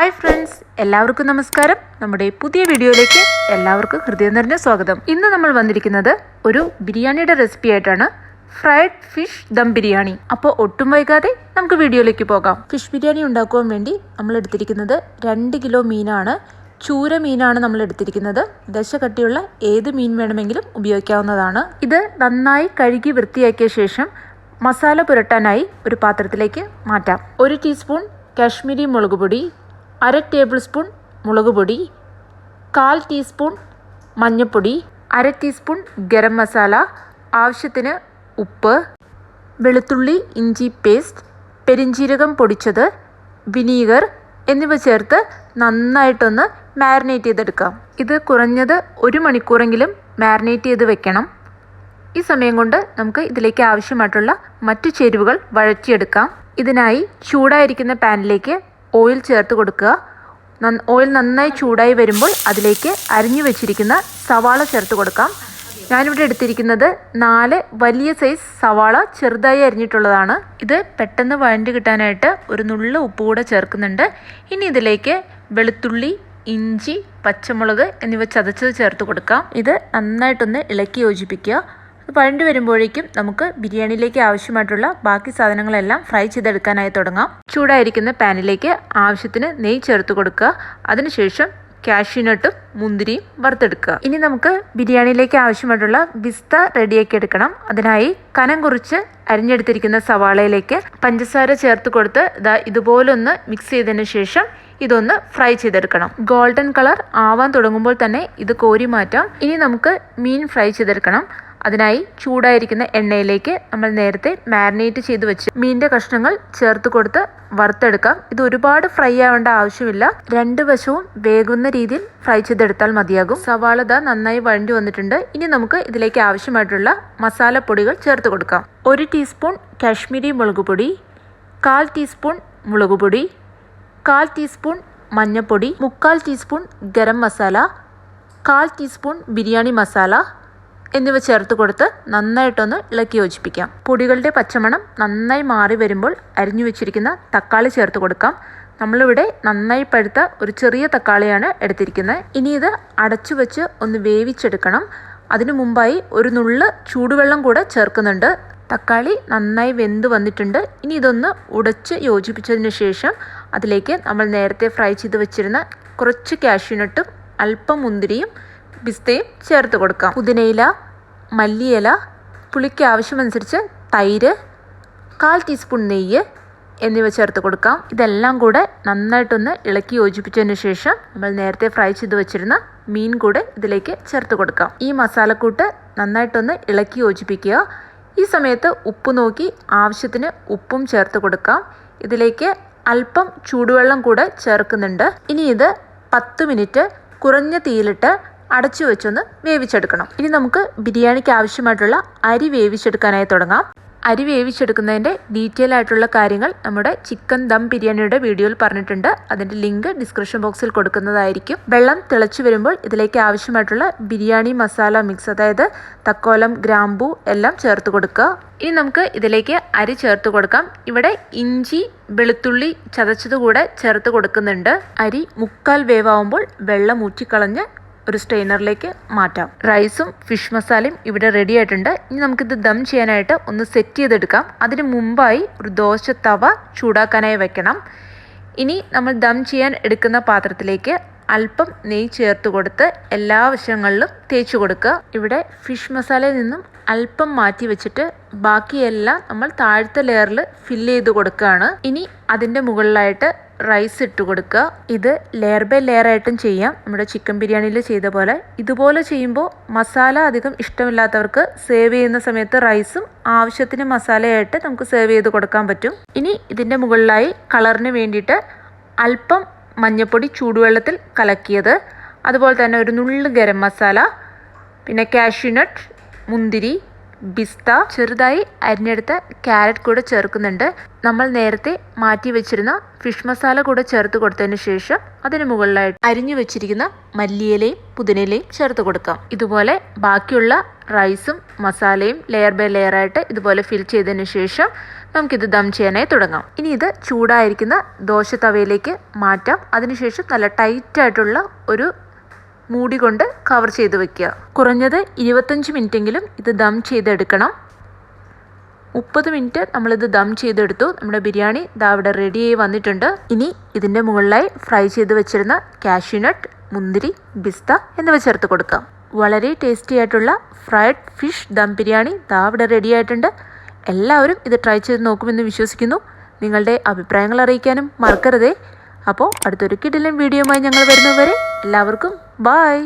Hi friends, എല്ലാവർക്കും നമസ്കാരം. നമ്മുടെ പുതിയ വീഡിയോയിലേക്ക് എല്ലാവർക്കും ഹൃദയം നിറഞ്ഞ സ്വാഗതം. ഇന്ന് നമ്മൾ വന്നിരിക്കുന്നത് ഒരു ബിരിയാണിയുടെ റെസിപ്പി ആയിട്ടാണ്. Fried fish dum biryani. അപ്പോൾ ഒട്ടും വൈകാതെ നമുക്ക് വീഡിയോയിലേക്ക് പോകാം. ഫിഷ് ബിരിയാണി ഉണ്ടാക്കുവാൻ വേണ്ടി നമ്മൾ എടുത്തിരിക്കുന്നത് 2 കിലോ മീനാണ്. ചൂര മീനാണ് നമ്മൾ എടുത്തിരിക്കുന്നത്. ദശ കട്ടിയുള്ള ഏത് മീൻ വേണമെങ്കിലും ഉപയോഗിക്കാവുന്നതാണ്. ഇത് നന്നായി കഴുകി വൃത്തിയാക്കിയ ശേഷം മസാല പുരട്ടാനായി ഒരു പാത്രത്തിലേക്ക് മാറ്റാം. 1 ടീസ്പൂൺ കാശ്മീരി മുളക് പൊടി, 1/2 ടേബിൾ സ്പൂൺ മുളക് പൊടി, 1/4 ടീസ്പൂൺ മഞ്ഞൾപ്പൊടി, 1/2 ടീസ്പൂൺ ഗരം മസാല, ആവശ്യത്തിന് ഉപ്പ്, വെളുത്തുള്ളി ഇഞ്ചി പേസ്റ്റ്, പെരിഞ്ജീരകം പൊടിച്ചത്, വിനീഗർ എന്നിവ ചേർത്ത് നന്നായിട്ടൊന്ന് മാരിനേറ്റ് ചെയ്തെടുക്കാം. ഇത് കുറഞ്ഞത് 1 മണിക്കൂറെങ്കിലും മാരിനേറ്റ് ചെയ്ത് വെക്കണം. ഈ സമയം കൊണ്ട് നമുക്ക് ഇതിലേക്ക് ആവശ്യമായിട്ടുള്ള മറ്റു ചേരുവകൾ വഴറ്റിയെടുക്കാം. ഇതിനായി ചൂടായിരിക്കുന്ന പാനിലേക്ക് ഓയിൽ ചേർത്ത് കൊടുക്കുക. ഓയിൽ നന്നായി ചൂടായി വരുമ്പോൾ അതിലേക്ക് അരിഞ്ഞു വെച്ചിരിക്കുന്ന സവാള ചേർത്ത് കൊടുക്കാം. ഞാനിവിടെ എടുത്തിരിക്കുന്നത് 4 വലിയ സൈസ് സവാള ചെറുതായി അരിഞ്ഞിട്ടുള്ളതാണ്. ഇത് പെട്ടെന്ന് വഴണ്ടി കിട്ടാനായിട്ട് ഒരു നുള്ളു ഉപ്പ് കൂടെ ചേർക്കുന്നുണ്ട്. ഇനി ഇതിലേക്ക് വെളുത്തുള്ളി, ഇഞ്ചി, പച്ചമുളക് എന്നിവ ചതച്ചത് ചേർത്ത് കൊടുക്കാം. ഇത് നന്നായിട്ടൊന്ന് ഇളക്കി യോജിപ്പിക്കുക. വഴണ്ടി വരുമ്പോഴേക്കും നമുക്ക് ബിരിയാണിയിലേക്ക് ആവശ്യമായിട്ടുള്ള ബാക്കി സാധനങ്ങളെല്ലാം ഫ്രൈ ചെയ്തെടുക്കാനായി തുടങ്ങാം. ചൂടായിരിക്കുന്ന പാനിലേക്ക് ആവശ്യത്തിന് നെയ്യ് ചേർത്ത് കൊടുക്കുക. അതിനുശേഷം കാഷ്യൂനട്ടും മുന്തിരിയും വറുത്തെടുക്കുക. ഇനി നമുക്ക് ബിരിയാണിയിലേക്ക് ആവശ്യമായിട്ടുള്ള ബിസ്ത റെഡിയാക്കി എടുക്കണം. അതിനായി കനം കുറിച്ച് അരിഞ്ഞെടുത്തിരിക്കുന്ന സവാളയിലേക്ക് പഞ്ചസാര ചേർത്ത് കൊടുത്ത് ഇതുപോലൊന്ന് മിക്സ് ചെയ്തതിന് ശേഷം ഇതൊന്ന് ഫ്രൈ ചെയ്തെടുക്കണം. ഗോൾഡൻ കളർ ആവാൻ തുടങ്ങുമ്പോൾ തന്നെ ഇത് കോരി മാറ്റാം. ഇനി നമുക്ക് മീൻ ഫ്രൈ ചെയ്തെടുക്കണം. അതിനായി ചൂടായിരിക്കുന്ന എണ്ണയിലേക്ക് നമ്മൾ നേരത്തെ മാരിനേറ്റ് ചെയ്ത് വെച്ച് മീനിന്റെ കഷ്ണങ്ങൾ ചേർത്ത് കൊടുത്ത് വറുത്തെടുക്കാം. ഇത് ഒരുപാട് ഫ്രൈ ആവേണ്ട ആവശ്യമില്ല. 2 വശവും വേകുന്ന രീതിയിൽ ഫ്രൈ ചെയ്തെടുത്താൽ മതിയാകും. സവാള നന്നായി വഴണ്ടി വന്നിട്ടുണ്ട്. ഇനി നമുക്ക് ഇതിലേക്ക് ആവശ്യമായിട്ടുള്ള മസാലപ്പൊടികൾ ചേർത്ത് കൊടുക്കാം. 1 ടീസ്പൂൺ കാശ്മീരി മുളക് പൊടി, 1/4 ടീസ്പൂൺ മുളക് പൊടി, 1/4 ടീസ്പൂൺ മഞ്ഞൾപ്പൊടി, 3/4 ടീസ്പൂൺ ഗരം മസാല, 1/4 ടീസ്പൂൺ ബിരിയാണി മസാല എന്നിവ ചേർത്ത് കൊടുത്ത് നന്നായിട്ടൊന്ന് ഇളക്കി യോജിപ്പിക്കാം. പൊടികളുടെ പച്ചമണം നന്നായി മാറി വരുമ്പോൾ അരിഞ്ഞു വെച്ചിരിക്കുന്ന തക്കാളി ചേർത്ത് കൊടുക്കാം. നമ്മളിവിടെ നന്നായി പഴുത്ത ഒരു ചെറിയ തക്കാളിയാണ് എടുത്തിരിക്കുന്നത്. ഇനി ഇത് അടച്ചു വെച്ച് ഒന്ന് വേവിച്ചെടുക്കണം. അതിനു മുമ്പായി ഒരു നുള്ള് ചൂടുവെള്ളം കൂടെ ചേർക്കുന്നുണ്ട്. തക്കാളി നന്നായി വെന്ത് വന്നിട്ടുണ്ട്. ഇനി ഇതൊന്ന് ഉടച്ച് യോജിപ്പിച്ചതിന് ശേഷം അതിലേക്ക് നമ്മൾ നേരത്തെ ഫ്രൈ ചെയ്ത് വെച്ചിരുന്ന കുറച്ച് കാഷ്യൂനട്ടും അല്പം മുന്തിരിയും പിസ്തയും ചേർത്ത് കൊടുക്കാം. പുതിനയില, മല്ലിയില, പുളിക്ക് ആവശ്യമനുസരിച്ച് തൈര്, 1/4 ടീസ്പൂൺ നെയ്യ് എന്നിവ ചേർത്ത് കൊടുക്കാം. ഇതെല്ലാം കൂടെ നന്നായിട്ടൊന്ന് ഇളക്കി യോജിപ്പിച്ചതിന് ശേഷം നമ്മൾ നേരത്തെ ഫ്രൈ ചെയ്ത് വെച്ചിരുന്ന മീൻ കൂടെ ഇതിലേക്ക് ചേർത്ത് കൊടുക്കാം. ഈ മസാലക്കൂട്ട് നന്നായിട്ടൊന്ന് ഇളക്കി യോജിപ്പിക്കുക. ഈ സമയത്ത് ഉപ്പ് നോക്കി ആവശ്യത്തിന് ഉപ്പും ചേർത്ത് കൊടുക്കാം. ഇതിലേക്ക് അല്പം ചൂടുവെള്ളം കൂടെ ചേർക്കുന്നുണ്ട്. ഇനി ഇത് 10 മിനിറ്റ് കുറഞ്ഞ തീയിലിട്ട് അടച്ചു വെച്ചൊന്ന് വേവിച്ചെടുക്കണം. ഇനി നമുക്ക് ബിരിയാണിക്ക് ആവശ്യമായിട്ടുള്ള അരി വേവിച്ചെടുക്കാനായി തുടങ്ങാം. അരി വേവിച്ചെടുക്കുന്നതിൻ്റെ ഡീറ്റെയിൽ ആയിട്ടുള്ള കാര്യങ്ങൾ നമ്മുടെ ചിക്കൻ ദം ബിരിയാണിയുടെ വീഡിയോയിൽ പറഞ്ഞിട്ടുണ്ട്. അതിൻ്റെ ലിങ്ക് ഡിസ്ക്രിപ്ഷൻ ബോക്സിൽ കൊടുക്കുന്നതായിരിക്കും. വെള്ളം തിളച്ചു വരുമ്പോൾ ഇതിലേക്ക് ആവശ്യമായിട്ടുള്ള ബിരിയാണി മസാല മിക്സ്, അതായത് തക്കോലം, ഗ്രാമ്പൂ എല്ലാം ചേർത്ത് കൊടുക്കുക. ഇനി നമുക്ക് ഇതിലേക്ക് അരി ചേർത്ത് കൊടുക്കാം. ഇവിടെ ഇഞ്ചി, വെളുത്തുള്ളി ചതച്ചത് കൂടെ ചേർത്ത് കൊടുക്കുന്നുണ്ട്. അരി 3/4 വേവാകുമ്പോൾ വെള്ളം ഊറ്റിക്കളഞ്ഞ് ഒരു സ്ട്രെയിനറിലേക്ക് മാറ്റാം. റൈസും ഫിഷ് മസാലയും ഇവിടെ റെഡി ആയിട്ടുണ്ട്. ഇനി നമുക്കിത് ദം ചെയ്യാനായിട്ട് ഒന്ന് സെറ്റ് ചെയ്തെടുക്കാം. അതിന് മുമ്പായി ഒരു ദോശ തവ ചൂടാക്കാനായി വെക്കണം. ഇനി നമ്മൾ ദം ചെയ്യാൻ എടുക്കുന്ന പാത്രത്തിലേക്ക് അല്പം നെയ്യ് ചേർത്ത് കൊടുത്ത് എല്ലാ വശങ്ങളിലും തേച്ച് കൊടുക്കുക. ഇവിടെ ഫിഷ് മസാലയിൽ നിന്നും അല്പം മാറ്റി വെച്ചിട്ട് ബാക്കിയെല്ലാം നമ്മൾ താഴത്തെ ലെയറിൽ ഫില്ല് ചെയ്ത് കൊടുക്കുകയാണ്. ഇനി അതിൻ്റെ മുകളിലായിട്ട് റൈസ് ഇട്ട് കൊടുക്കുക. ഇത് ലെയർ ബൈ ലെയർ ആയിട്ടും ചെയ്യാം, നമ്മുടെ ചിക്കൻ ബിരിയാണിയിൽ ചെയ്ത പോലെ. ഇതുപോലെ ചെയ്യുമ്പോൾ മസാല അധികം ഇഷ്ടമില്ലാത്തവർക്ക് സേവ് ചെയ്യുന്ന സമയത്ത് റൈസും ആവശ്യത്തിന് മസാലയായിട്ട് നമുക്ക് സേവ് ചെയ്ത് കൊടുക്കാൻ പറ്റും. ഇനി ഇതിൻ്റെ മുകളിലായി കളറിന് വേണ്ടിയിട്ട് അല്പം മഞ്ഞൾപ്പൊടി ചൂടുവെള്ളത്തിൽ കലക്കിയത്, അതുപോലെ തന്നെ ഒരു നുള്ളു ഗരം മസാല, പിന്നെ കാഷ്യൂനട്ട്, മുന്തിരി, ബിസ്ത, ചെറുതായി അരിഞ്ഞെടുത്ത ക്യാരറ്റ് കൂടെ ചേർക്കുന്നുണ്ട്. നമ്മൾ നേരത്തെ മാറ്റി വെച്ചിരുന്ന ഫിഷ് മസാല കൂടെ ചേർത്ത് കൊടുത്തതിന് ശേഷം അതിന് മുകളിലായിട്ട് അരിഞ്ഞു വെച്ചിരിക്കുന്ന മല്ലിയിലയും പുതിനയിലയും ചേർത്ത് കൊടുക്കാം. ഇതുപോലെ ബാക്കിയുള്ള റൈസും മസാലയും ലെയർ ബൈ ലെയർ ആയിട്ട് ഇതുപോലെ ഫിൽ ചെയ്തതിന് ശേഷം നമുക്കിത് ദം ചെയ്യാനായി തുടങ്ങാം. ഇനി ഇത് ചൂടായിരിക്കുന്ന ദോശ തവയിലേക്ക് മാറ്റാം. അതിനുശേഷം നല്ല ടൈറ്റായിട്ടുള്ള ഒരു മൂടി കൊണ്ട് കവർ ചെയ്ത് വെക്കുക. കുറഞ്ഞത് 25 മിനിറ്റെങ്കിലും ഇത് ദം ചെയ്തെടുക്കണം. 30 മിനിറ്റ് നമ്മളിത് ദം ചെയ്തെടുത്തു. നമ്മുടെ ബിരിയാണി ഇവിടെ റെഡിയായി വന്നിട്ടുണ്ട്. ഇനി ഇതിൻ്റെ മുകളിലായി ഫ്രൈ ചെയ്ത് വെച്ചിരുന്ന കാഷ്യൂ നട്ട്, മുന്തിരി, ബിസ്ത എന്നിവ ചേർത്ത് കൊടുക്കാം. വളരെ ടേസ്റ്റി ആയിട്ടുള്ള ഫ്രൈഡ് ഫിഷ് ദം ബിരിയാണി ഇവിടെ റെഡി ആയിട്ടുണ്ട്. എല്ലാവരും ഇത് ട്രൈ ചെയ്ത് നോക്കുമെന്ന് വിശ്വസിക്കുന്നു. നിങ്ങളുടെ അഭിപ്രായങ്ങൾ അറിയിക്കാനും മറക്കരുതേ. അപ്പോൾ അടുത്തൊരു കിടിലൻ വീഡിയോയുമായി ഞങ്ങൾ വരുന്നതുവരെ എല്ലാവർക്കും ബൈ.